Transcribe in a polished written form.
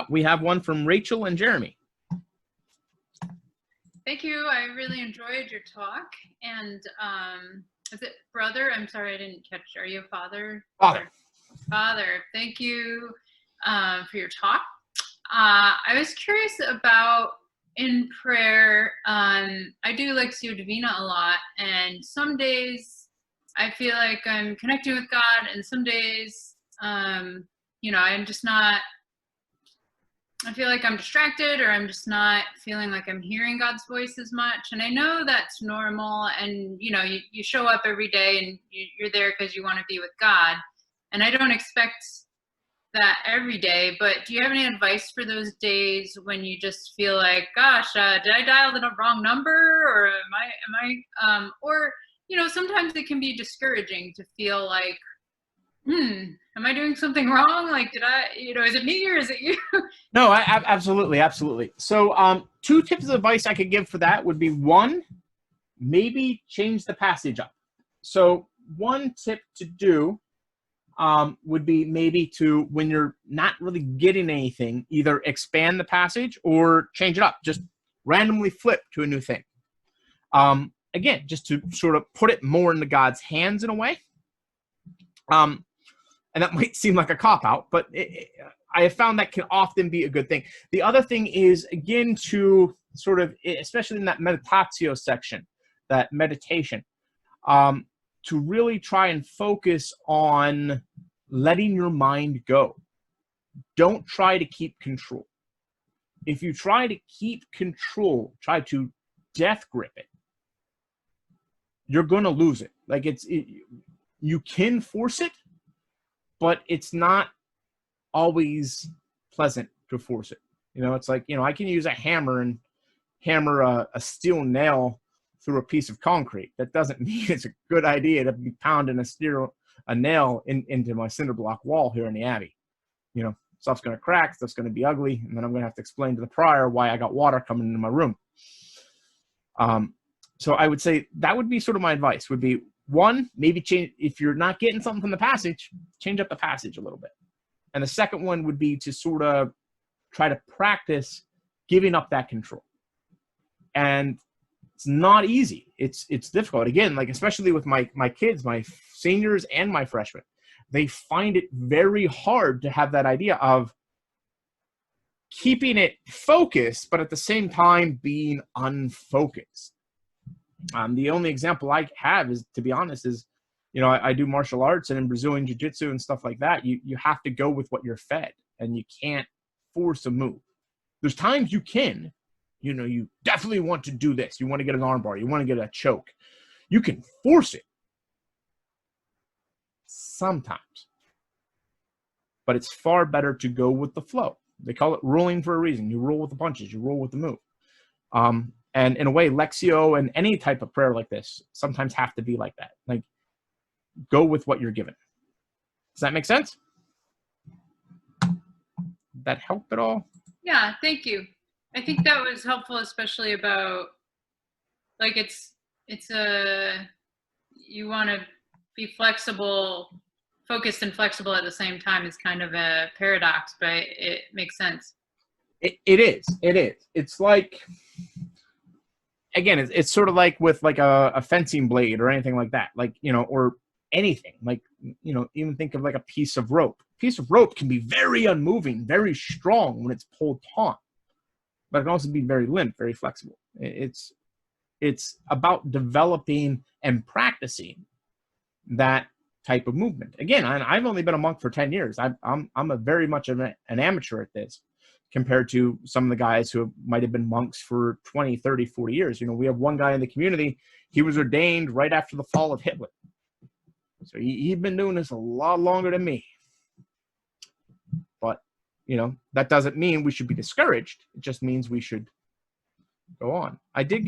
We have one from Rachel and Jeremy. Thank you. I really enjoyed your talk. And is it brother? I'm sorry, I didn't catch. Are you a father? Father. Father. Thank you for your talk. I was curious about in prayer. I do Lectio Divina a lot, and some days I feel like I'm connecting with God, and some days, you know, I'm just not. I feel like I'm distracted, or I'm just not feeling like I'm hearing God's voice as much. And I know that's normal. And, you know, you show up every day and you're there because you want to be with God. And I don't expect that every day, but do you have any advice for those days when you just feel like, gosh, did I dial the wrong number? Or or, you know, sometimes it can be discouraging to feel like, am I doing something wrong? Like, did I, you know, is it me or is it you? No, absolutely, absolutely. So 2 tips of advice I could give for that would be, 1, maybe change the passage up. So 1 tip to do would be maybe to, when you're not really getting anything, either expand the passage or change it up. Just randomly flip to a new thing. Again, just to sort of put it more into God's hands in a way. And that might seem like a cop-out, but I have found that can often be a good thing. The other thing is, again, to sort of, especially in that meditatio section, that meditation, to really try and focus on letting your mind go. Don't try to keep control. If you try to keep control, try to death grip it, you're going to lose it. Like you can force it, but it's not always pleasant to force it. You know, it's like, you know, I can use a hammer and hammer a steel nail through a piece of concrete. That doesn't mean it's a good idea to be pounding a nail into my cinder block wall here in the Abbey. You know, stuff's going to crack, stuff's going to be ugly, and then I'm going to have to explain to the prior why I got water coming into my room. So I would say that would be sort of my advice, would be, 1, maybe change, if you're not getting something from the passage, change up the passage a little bit. And the second one would be to sort of try to practice giving up that control. And it's not easy. It's difficult. Again, like, especially with my kids, my seniors and my freshmen, they find it very hard to have that idea of keeping it focused, but at the same time being unfocused. The only example I have is, to be honest, is, you know, I do martial arts, and in Brazilian jiu-jitsu and stuff like that, you have to go with what you're fed, and you can't force a move. There's times you can, you know, you definitely want to do this. You want to get an armbar. You want to get a choke. You can force it sometimes, but it's far better to go with the flow. They call it rolling for a reason. You roll with the punches. You roll with the move. And in a way, Lectio and any type of prayer like this sometimes have to be like that. Like, go with what you're given. Does that make sense? That help at all? Yeah, thank you. I think that was helpful, especially about, like, you want to be flexible, focused and flexible at the same time is kind of a paradox, but it makes sense. It is. It's like, again, it's sort of like with like a fencing blade or anything like that, like, you know, or anything, like, you know, even think of like a piece of rope. A piece of rope can be very unmoving, very strong when it's pulled taut, but it can also be very limp, very flexible. It's about developing and practicing that type of movement. Again, I've only been a monk for 10 years. I'm a very much of an amateur at this, compared to some of the guys who might have been monks for 20, 30, 40 years. You know, we have one guy in the community, he was ordained right after the fall of Hitler. So he'd been doing this a lot longer than me. But, you know, that doesn't mean we should be discouraged. It just means we should go on. I did get